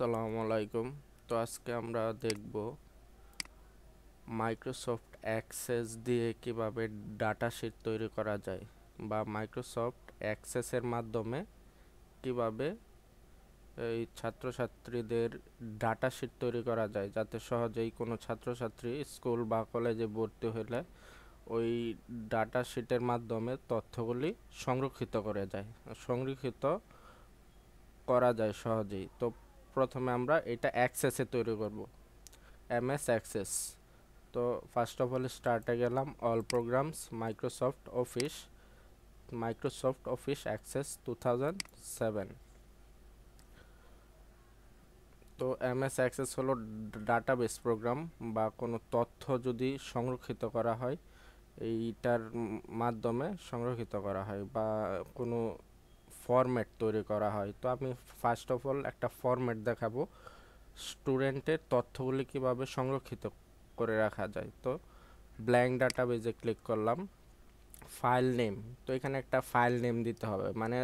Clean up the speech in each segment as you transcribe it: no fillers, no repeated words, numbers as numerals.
আসসালামু আলাইকুম। তো আজকে আমরা দেখব মাইক্রোসফট অ্যাক্সেস দিয়ে কিভাবে ডাটা শিট তৈরি করা যায় বা মাইক্রোসফট অ্যাক্সেসের মাধ্যমে কিভাবে এই ছাত্রছাত্রীদের ডাটা শিট তৈরি করা যায় যাতে সহজেই কোনো ছাত্রছাত্রী স্কুল বা কলেজে ভর্তি হলে ওই ডাটা শিটের মাধ্যমে তথ্যগুলি সংরক্ষিত করা যায় সহজেই। তো প্রথমে আমরা এটা অ্যাক্সেসে তৈরি করব, এমএস অ্যাক্সেস। তো ফার্স্ট অফ অল স্টার্টে গেলাম, all programs, Microsoft office access 2007। তো এমএস অ্যাক্সেস হলো ডাটাবেস প্রোগ্রাম বা কোনো তথ্য যদি সংরক্ষিত করা হয় এইটার মাধ্যমে সংরক্ষিত করা হয় বা কোনো ফরম্যাট তৈরি করা হয়। তো আমি ফার্স্ট অফ অল একটা ফরম্যাট দেখাবো স্টুডেন্টের তথ্যগুলি কিভাবে সংরক্ষিত করে রাখা যায়। তো ব্ল্যাঙ্ক ডাটাবেজে ক্লিক করলাম, ফাইল নেম। তো এখানে একটা ফাইল নেম দিতে হবে, মানে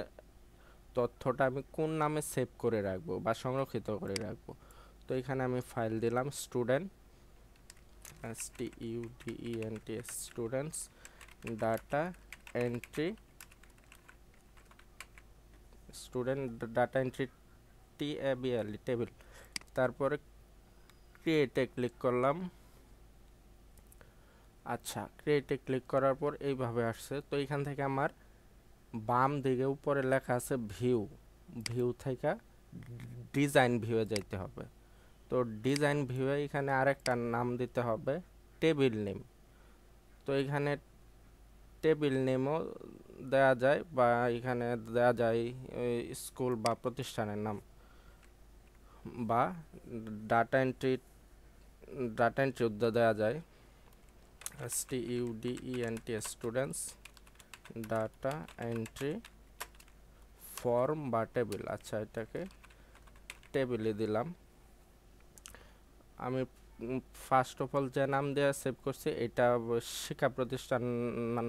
তথ্যটা আমি কোন নামে সেভ করে রাখবো বা সংরক্ষিত করে রাখবো। তো এখানে আমি ফাইল দিলাম student, STUDENT, students data entry, student data entry TABL table. তারপরে ক্রিয়েটে ক্লিক করলাম। আচ্ছা, ক্রিয়েটে ক্লিক করার পর এইভাবে আসছে। তো এখান থেকে আমার বাম দিকে উপরে লেখা আছে ভিউ, ভিউ থেকে ডিজাইন ভিউয়ে যাইতে হবে। তো ডিজাইন ভিউয়ে এখানে আরেকটা নাম দিতে হবে টেবিল নেম। তো এখানে টেবিল নেমও দেয়া যায় বা এখানে দেয়া যায় স্কুল বা প্রতিষ্ঠানের নাম বা ডাটা এন্ট্রি দেওয়া যায় STUDENT, students data entry form বা টেবিল। আচ্ছা, এটাকে টেবিলে দিলাম। আমি ফার্স্ট অফ অল যে নাম দেওয়া সেভ করছি এটা শিক্ষা প্রতিষ্ঠান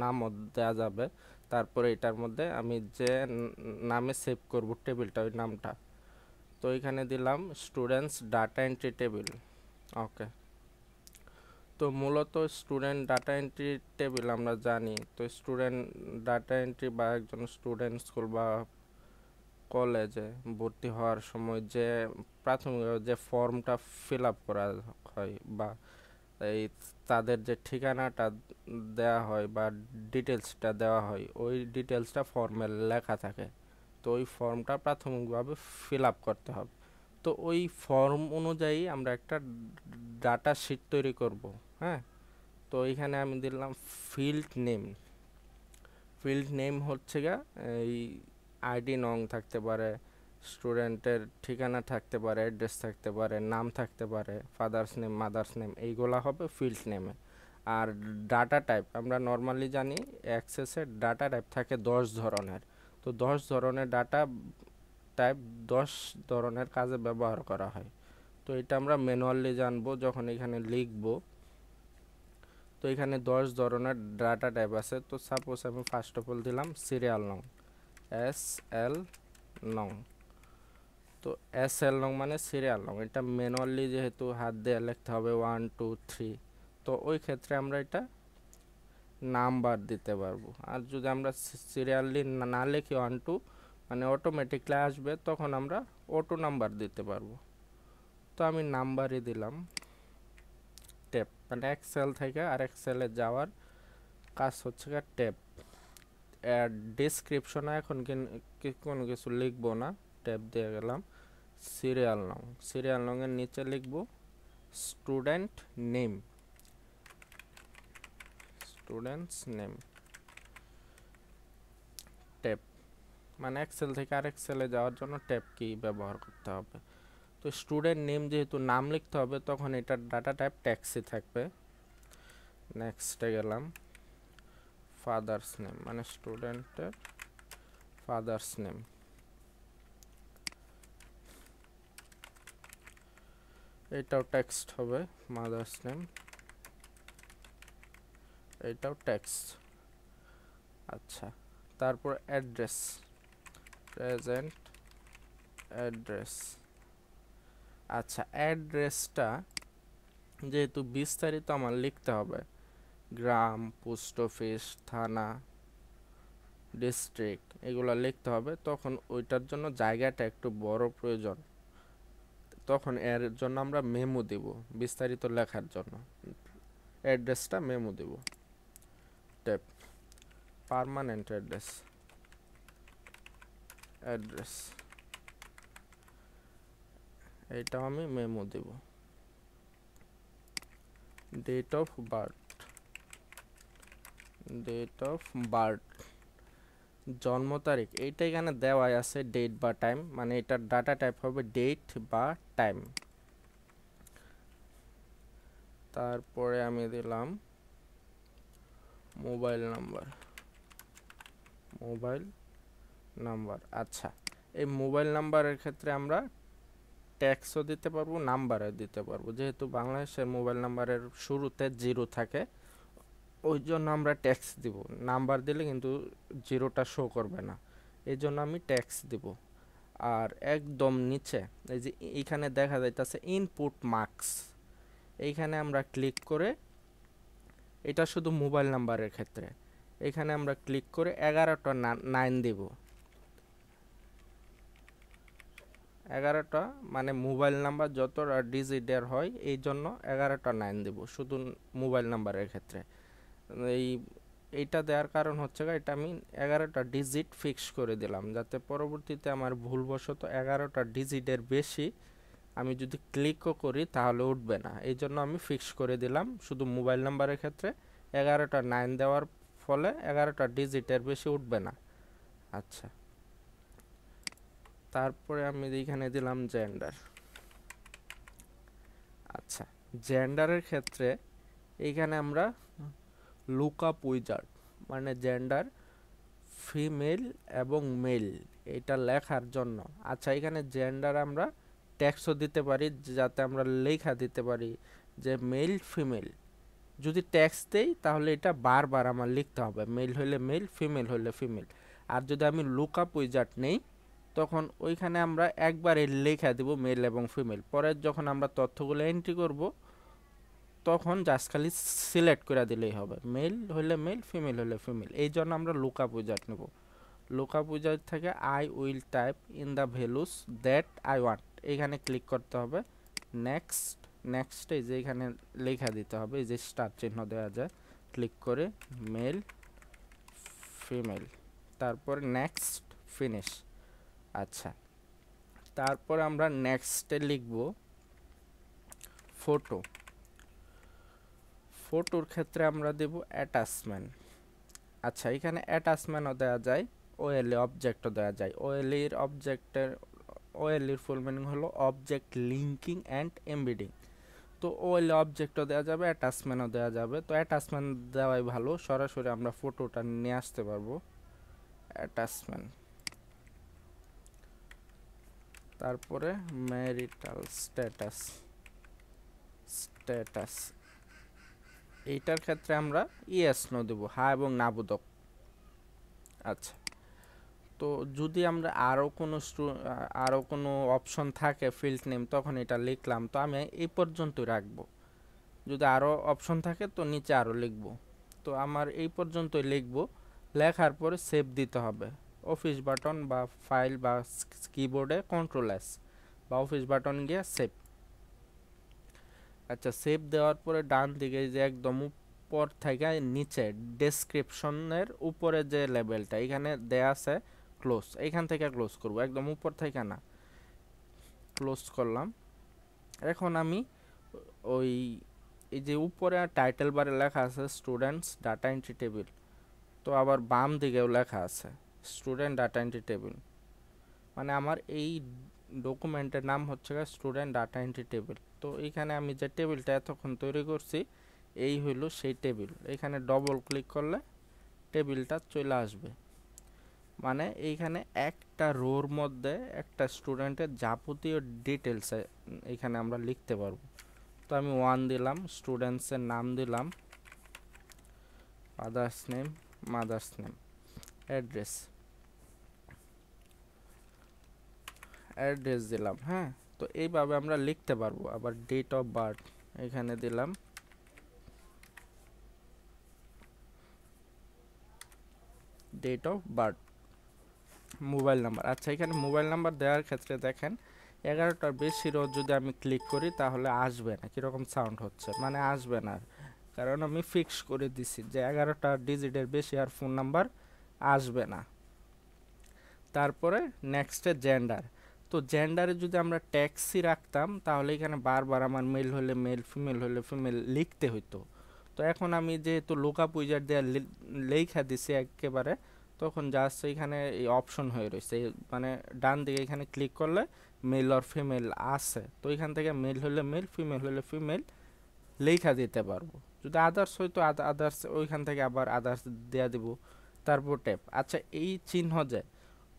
নামও দেওয়া যাবে। তারপরে এটার মধ্যে আমি যে নামে সেভ করব টেবিলটা, ওই নামটা। তো এখানে দিলাম স্টুডেন্টস ডাটা এন্ট্রি টেবিল। ওকে। তো মূলত স্টুডেন্ট ডাটা এন্ট্রি টেবিল আমরা জানি। তো স্টুডেন্ট ডাটা এন্ট্রি বা একজন স্টুডেন্ট স্কুল বা কলেজে ভর্তি হওয়ার সময় যে প্রাথমিক যে ফর্মটা ফিল আপ করা হয় বা এই তাদের যে ঠিকানাটা দেওয়া হয় বা ডিটেলসটা দেওয়া হয়, ওই ডিটেলসটা ফর্মে লেখা থাকে। তো ওই ফর্মটা প্রাথমিকভাবে ফিল আপ করতে হবে। তো ওই ফর্ম অনুযায়ী আমরা একটা ডাটা শিট তৈরি করব। হ্যাঁ, তো এইখানে আমি দিলাম ফিল্ড নেম। ফিল্ড নেম হচ্ছে গা এই আইডি নং থাকতে পারে, স্টুডেন্টের ঠিকানা থাকতে পারে, অ্যাড্রেস থাকতে পারে, নাম থাকতে পারে, ফাদার্স নেম, মাদার্স নেম, এইগুলা হবে ফিল্ড নেমে। আর ডাটা টাইপ আমরা নর্মালি জানি অ্যাক্সেসের ডাটা টাইপ থাকে 10 ধরনের। তো 10 ধরনের ডাটা টাইপ 10 ধরনের কাজে ব্যবহার করা হয়। তো এটা আমরা ম্যানুয়ালি জানবো যখন এখানে লিখবো। তো এখানে 10 ধরনের ডাটা টাইপ আছে। তো সাপোজ আমি ফার্স্ট অফ অল দিলাম সিরিয়াল নং, SL নং। তো SL নং মানে সিরিয়াল নং, এটা ম্যানুয়ালি যেহেতু হাত দিয়ে লিখতে হবে 1 2 3। তো ওই ক্ষেত্রে আমরা এটা নাম্বার দিতে পারবো। আর যদি আমরা সিরিয়ালি না লিখি 1 2 মানে অটোমেটিকলি আসবে, তখন আমরা অটো নাম্বার দিতে পারবো। তো আমি নাম্বারই দিলাম। ট্যাব মানে এক্সেল থেকে আর এক্সেলে যাওয়ার কাজ হচ্ছে ট্যাব। ডেসক্রিপশনে এখন কোনো কিছু লিখবো না, ট্যাব দিয়ে গেলাম। সিরিয়াল নং এর নিচে লিখব student name, students name. Tab মানে এক্সেল থেকে আর এক্সেলে যাওয়ার জন্য ট্যাব কি ব্যবহার করতে হবে। তো স্টুডেন্ট নেম যেহেতু নাম লিখতে হবে, তখন এটার ডাটা টাইপ ট্যাক্সি থাকবে। নেক্সটে গেলাম, ফাদার্স নেম মানে স্টুডেন্টের ফাদার্স নেম। এটাও টেক্সট হবে, মাদার্স নেম, এটাও টেক্সট। আচ্ছা, তারপর অ্যাড্রেস, প্রেজেন্ট অ্যাড্রেস। আচ্ছা, অ্যাড্রেসটা যেহেতু বিস্তারিত আমার লিখতে হবে, গ্রাম, পোস্ট অফিস, থানা, ডিস্ট্রিক্ট, এগুলো লিখতে হবে, তখন ওইটার জন্য জায়গাটা একটু বড় প্রয়োজন। তখন এর জন্য আমরা মেমো দেব, বিস্তারিত লেখার জন্য অ্যাড্রেসটা মেমো দেব। ট্যাপ পার্মানেন্ট অ্যাড্রেস, অ্যাড্রেস এইটাও আমি মেমো দেব। Date of birth, date of birth, জন্ম তারিখ এইটা এখানে দেওয়াই আছে, ডেট বা টাইম, মানে এটার ডাটা টাইপ হবে ডেট বা টাইম। তারপরে আমি দিলাম মোবাইল নাম্বার, মোবাইল নাম্বার। আচ্ছা, এই মোবাইল নাম্বারের ক্ষেত্রে আমরা ট্যাক্সও দিতে পারবো, নাম্বারও দিতে পারবো। যেহেতু বাংলাদেশের মোবাইল নাম্বারের শুরুতে জিরো থাকে, ওই জন্য আমরা ট্যাক্স দিব। নাম্বার দিলে কিন্তু জিরোটা শো করবে না, এই জন্য আমি ট্যাক্স দিব। আর একদম নিচে এই যে এইখানে দেখা যাইতেছে ইনপুট মার্কস, এইখানে আমরা ক্লিক করে, এটা শুধু মোবাইল নাম্বারের ক্ষেত্রে, এখানে আমরা ক্লিক করে 11টা 9 দিব। 11টা মানে মোবাইল নাম্বার যতটা ডিজিটের হয় এই জন্য 11টা 9 দেব শুধু মোবাইল নাম্বারের ক্ষেত্রে। এই এইটা দেওয়ার কারণ হচ্ছে এটা আমি 11টা ডিজিট ফিক্স করে দিলাম, যাতে পরবর্তীতে আমার ভুলবশত 11টা ডিজিটের বেশি আমি যদি ক্লিকও করি তাহলে উঠবে না, এই জন্য আমি ফিক্স করে দিলাম শুধু মোবাইল নাম্বারের ক্ষেত্রে 11টা 9 দেওয়ার ফলে 11টা ডিজিটের বেশি উঠবে না। আচ্ছা, তারপরে আমি এখানে দিলাম জেন্ডার। আচ্ছা, জেন্ডারের ক্ষেত্রে এইখানে আমরা লুকআপ উইজার্ড, মানে জেন্ডার ফিমেল এবং মেল এটা লেখার জন্য। আচ্ছা, এখানে জেন্ডার আমরা ট্যাক্সও দিতে পারি, যাতে আমরা লেখা দিতে পারি যে মেল ফিমেল। যদি ট্যাক্স দেই তাহলে এটা বারবার আমার লিখতে হবে, মেল হইলে মেল, ফিমেল হইলে ফিমেল। আর যদি আমি লুকআপ উইজার্ড নেই তখন ওইখানে আমরা একবারে লেখা দিব মেল এবং ফিমেল, পরে যখন আমরা তথ্যগুলো এন্ট্রি করব তখন জাস্ট খালি সিলেক্ট করে দিলেই হবে, মেল হলে মেল, ফিমেল হলে ফিমেল। এই জন্য আমরা লুকআপ উইজার্ড নেব। লুকআপ উইজার্ড থেকে I will type in the values that I want, এইখানে ক্লিক করতে হবে। নেক্সট, নেক্সটে যে এখানে লেখা দিতে হবে, এই যে স্টার চিহ্ন দেওয়া যায়, ক্লিক করে মেল, ফিমেল, তারপর নেক্সট, ফিনিশ। আচ্ছা, তারপর আমরা নেক্সটে লিখব ফটো। ফটোর ক্ষেত্রে আমরা দেব অ্যাটাচমেন্ট। আচ্ছা, এখানে অ্যাটাচমেন্টও দেওয়া যায়, ওএলই অবজেক্টও দেওয়া যায়। ওএলইর অবজেক্টের, ওএলইর ফুল মিনিং হলো অবজেক্ট লিঙ্কিং অ্যান্ড এমবেডিং। তো ওএলই অবজেক্টও দেওয়া যাবে, অ্যাটাচমেন্টও দেওয়া যাবে। তো অ্যাটাচমেন্ট দেওয়াই ভালো, সরাসরি আমরা ফটোটা নিয়ে আসতে পারবো। অ্যাটাচমেন্ট, তারপরে ম্যারিটাল স্ট্যাটাস, স্ট্যাটাস এইটার ক্ষেত্রে আমরা ইয়েস নো দেব, হ্যাঁ এবং না বোধক। আচ্ছা, তো যদি আমরা আরও কোনো অপশন থাকে ফিল্ড নেম, তখন এটা লিখলাম। তো আমি এই পর্যন্তই রাখবো, যদি আরও অপশন থাকে তো নিচে আরও লিখব। তো আমার এই পর্যন্তই লিখব। লেখার পরে সেভ দিতে হবে, অফিস বাটন বা ফাইল বা কিবোর্ডে কন্ট্রোল এস বা অফিস বাটন গিয়ে সেভ। আচ্ছা, সেভ দেওয়ার পরে ডান দিকে যে একদম উপর থেকে নিচে ডেসক্রিপশনের উপরে যে লেভেলটা এখানে দেয়া আছে ক্লোজ, এইখান থেকে ক্লোজ করব, একদম উপর থেকে না। ক্লোজ করলাম। এখন আমি ওই এই যে উপরে টাইটেল বারে লেখা আছে স্টুডেন্টস ডাটা এন্ট্রি টেবিল, তো আবার বাম দিকেও লেখা আছে স্টুডেন্ট ডাটা এন্ট্রি টেবিল, মানে আমার এই ডকুমেন্টের নাম হচ্ছে স্টুডেন্ট ডাটা এন্ট্রি টেবিল। তো এইখানে আমি যে টেবিলটা এতক্ষণ তৈরি করছি এই হইল সেই টেবিল। এখানে ডবল ক্লিক করলে টেবিলটা চলে আসবে, মানে এইখানে একটা রোর মধ্যে একটা স্টুডেন্টের যাবতীয় ডিটেলস এইখানে আমরা লিখতে পারবো। তো আমি 1 দিলাম, স্টুডেন্টসের নাম দিলাম, father's name, mother's name, address, address দিলাম। হ্যাঁ, তো এইভাবে আমরা লিখতে পারবো। আবার ডেট অফ বার্থ এখানে দিলাম, date of birth, mobile number. আচ্ছা, এখানে মোবাইল নাম্বার দেওয়ার ক্ষেত্রে দেখেন 11টার বেশি রো যদি আমি ক্লিক করি তাহলে আসবে না। কীরকম সাউন্ড হচ্ছে, মানে আসবে না, কারণ আমি ফিক্স করে দিছি যে 11টা ডিজিটের বেশি আর ফোন নাম্বার আসবে না। তারপরে নেক্সটে জেন্ডার। তো জেন্ডারে যদি আমরা ট্যাক্সি রাখতাম তাহলে এখানে বারবার আমার মেল হলে মেল, ফিমেল হলে ফিমেল লিখতে হইতো। তো এখন আমি যেহেতু লুকআপ উইজার্ড দিয়ে লেখা দিছি একেবারে, তখন জাস্ট এখানে এই অপশন হয়ে রয়েছে, মানে ডান দিকে এখানে ক্লিক করলে মেল আর ফিমেল আছে, তো এখান থেকে মেল হলে মেল, ফিমেল হলে ফিমেল লেখা দিতে পারবো। যদি আদার্স হয়তো আদার্স, ওইখান থেকে আবার আদার্স দেওয়া দিব। তারপর ট্যাপ। আচ্ছা, এই চিহ্ন যে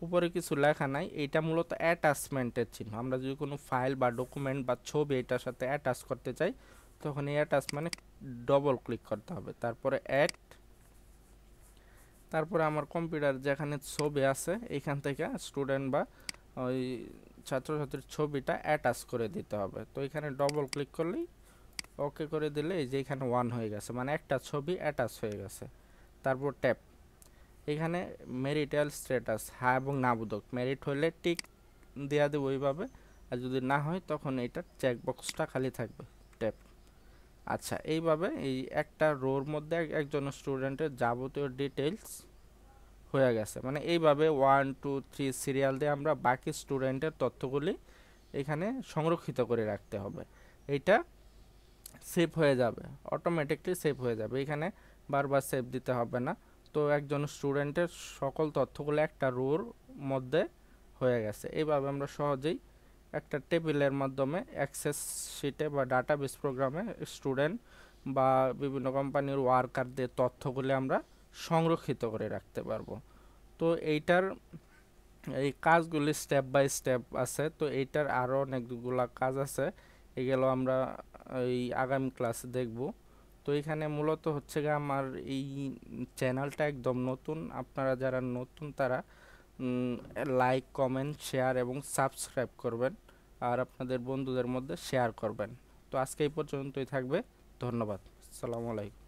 উপরে কিছু লেখা নাই, এটা মূলত অ্যাটাচমেন্টের চিহ্ন। আমরা যদি কোনো ফাইল বা ডকুমেন্ট বা ছবি এটার সাথে অ্যাটাচ করতে চাই তখন এই অ্যাটাচ মানে ডবল ক্লিক করতে হবে, তারপরে অ্যাড, তারপরে আমার কম্পিউটার যেখানে ছবি আছে এখান থেকে স্টুডেন্ট বা ওই ছাত্রছাত্রীর ছবিটা অ্যাটাচ করে দিতে হবে। তো এখানে ডবল ক্লিক করলেই, ওকে করে দিলে এই যে এখানে 1 হয়ে গেছে, মানে একটা ছবি অ্যাটাচ হয়ে গেছে। তারপর ট্যাপ, এখানে মেরিটাল স্ট্যাটাস হ্যাঁ এবং না বোধক, মেরিট হলে টিক দেওয়া দেবো ওইভাবে, আর যদি না হয় তখন এইটার চেকবক্সটা খালি থাকবে, ট্যাপ। আচ্ছা, এইভাবে এই একটা রোর মধ্যে একজন স্টুডেন্টের যাবতীয় ডিটেলস হয়ে গেছে। মানে এইভাবে 1 2 3 সিরিয়াল দিয়ে আমরা বাকি স্টুডেন্টের তথ্যগুলি এখানে সংরক্ষিত করে রাখতে হবে। এইটা সেভ হয়ে যাবে, অটোমেটিকলি সেভ হয়ে যাবে, এখানে বারবার সেভ দিতে হবে না। তো একজন স্টুডেন্টের সকল তথ্যগুলো একটা রোর মধ্যে হয়ে গেছে। এইভাবে আমরা সহজেই একটা টেবিলের মাধ্যমে অ্যাক্সেস শিটে বা ডাটাবেস প্রোগ্রামে স্টুডেন্ট বা বিভিন্ন কোম্পানির ওয়ার্কারদের তথ্যগুলি আমরা সংরক্ষিত করে রাখতে পারবো। তো এইটার এই কাজগুলি স্টেপ বাই স্টেপ আছে, তো এইটার আরও অনেকগুলা কাজ আছে, এগুলো আমরা এই আগামী ক্লাসে দেখব। তো এখানে মূলত হচ্ছে গিয়ে আমার এই চ্যানেলটা একদম নতুন, আপনারা যারা নতুন তারা লাইক, কমেন্ট, শেয়ার এবং সাবস্ক্রাইব করবেন, আর আপনাদের বন্ধুদের মধ্যে শেয়ার করবেন। তো আজকে এই পর্যন্তই থাকবে, ধন্যবাদ, আসসালামু আলাইকুম।